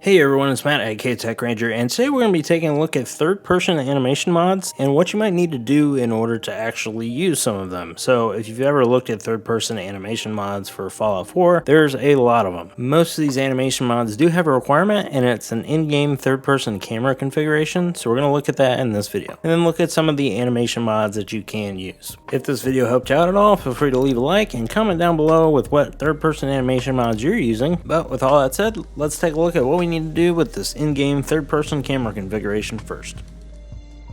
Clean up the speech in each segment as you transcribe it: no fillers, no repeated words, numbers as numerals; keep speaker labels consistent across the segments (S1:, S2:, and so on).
S1: Hey everyone, it's Matt at Tech Ranger, and today we're going to be taking a look at third-person animation mods and what you might need to do in order to actually use some of them. So if you've ever looked at third-person animation mods for Fallout 4, there's a lot of them. Most of these animation mods do have a requirement, and it's an in-game third-person camera configuration, so we're going to look at that in this video. And then look at some of the animation mods that you can use. If this video helped you out at all, feel free to leave a like and comment down below with what third-person animation mods you're using. But with all that said, let's take a look at what we need to do with this in-game third-person camera configuration first.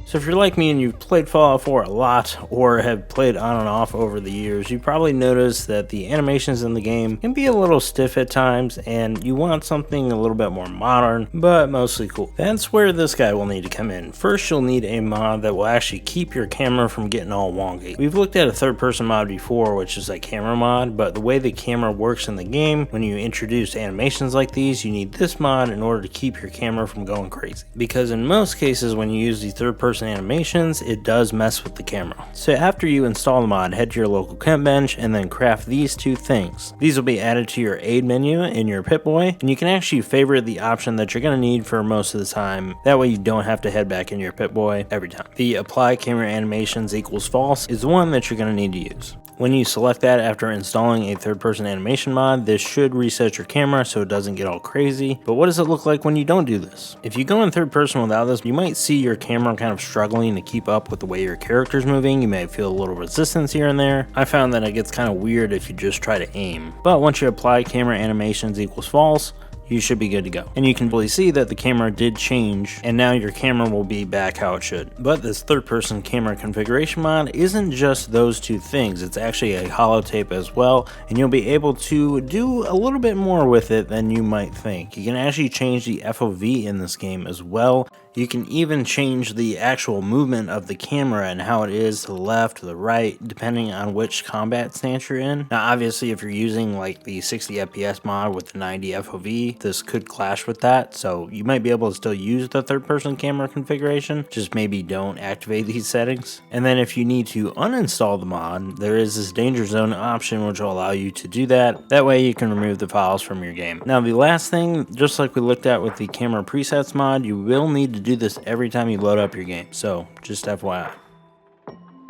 S1: So if you're like me and you've played Fallout 4 a lot or have played on and off over the years, you probably noticed that the animations in the game can be a little stiff at times and you want something a little bit more modern, but mostly cool. That's where this guy will need to come in. First, you'll need a mod that will actually keep your camera from getting all wonky. We've looked at a third-person mod before, which is a camera mod, but the way the camera works in the game, when you introduce animations like these, you need this mod in order to keep your camera from going crazy. Because in most cases, when you use the third-person animations, it does mess with the camera. So after you install the mod, head to your local chem bench and then craft these two things. These will be added to your aid menu in your Pip-Boy, and you can actually favorite the option that you're going to need for most of the time. That way you don't have to head back in your Pip-Boy every time. The apply camera animations equals false is the one that you're going to need to use. When you select that after installing a third-person animation mod, this should reset your camera so it doesn't get all crazy. But what does it look like when you don't do this? If you go in third person without this, you might see your camera kind of struggling to keep up with the way your character's moving. You may feel a little resistance here and there. I found that it gets kind of weird if you just try to aim. But once you apply camera animations equals false, you should be good to go. And you can really see that the camera did change, and now your camera will be back how it should. But this third-person camera configuration mod isn't just those two things, it's actually a holotape as well, and you'll be able to do a little bit more with it than you might think. You can actually change the FOV in this game as well. You can even change the actual movement of the camera and how it is to the left, to the right, depending on which combat stance you're in. Now obviously if you're using like the 60 FPS mod with the 90 FOV, this could clash with that, so you might be able to still use the third-person camera configuration, just maybe don't activate these settings. And then if you need to uninstall the mod, there is this danger zone option which will allow you to do that. That way you can remove the files from your game. Now the last thing, just like we looked at with the camera presets mod, you will need to do this every time you load up your game, so just FYI.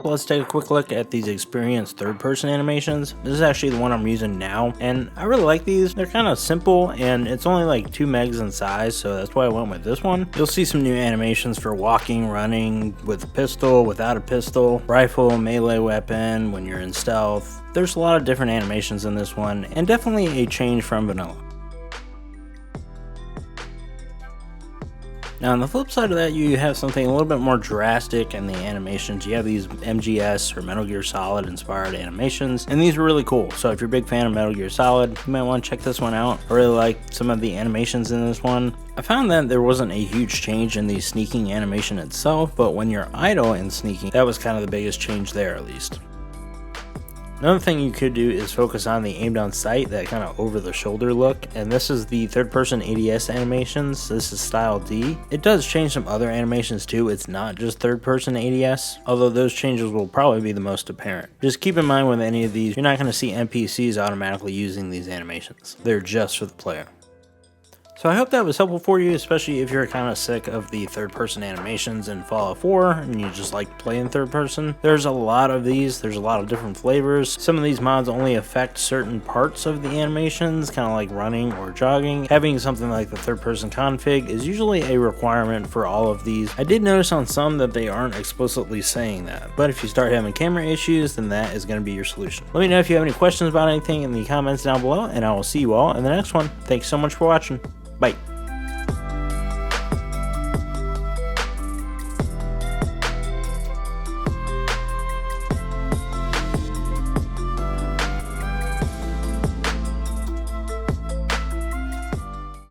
S1: Let's take a quick look at these experienced third-person animations. This is actually the one I'm using now, and I really like these. They're kind of simple, and it's only like 2 megs in size, so that's why I went with this one. You'll see some new animations for walking, running, with a pistol, without a pistol, rifle, melee weapon, when you're in stealth. There's a lot of different animations in this one, and definitely a change from vanilla. Now on the flip side of that, you have something a little bit more drastic in the animations. You have these MGS or Metal Gear Solid inspired animations, and these are really cool. So if you're a big fan of Metal Gear Solid, you might want to check this one out. I really like some of the animations in this one. I found that there wasn't a huge change in the sneaking animation itself, but when you're idle and sneaking, that was kind of the biggest change there at least. Another thing you could do is focus on the aim down sight, that kind of over the shoulder look, and this is the third person ADS animations. This is style D. It does change some other animations too, it's not just third person ADS, although those changes will probably be the most apparent. Just keep in mind with any of these, you're not going to see NPCs automatically using these animations. They're just for the player. So I hope that was helpful for you, especially if you're kind of sick of the third-person animations in Fallout 4 and you just like playing third person. There's a lot of these, there's a lot of different flavors. Some of these mods only affect certain parts of the animations, kind of like running or jogging. Having something like the third-person config is usually a requirement for all of these. I did notice on some that they aren't explicitly saying that, but if you start having camera issues, then that is going to be your solution. Let me know if you have any questions about anything in the comments down below, and I will see you all in the next one. Thanks so much for watching. Bye.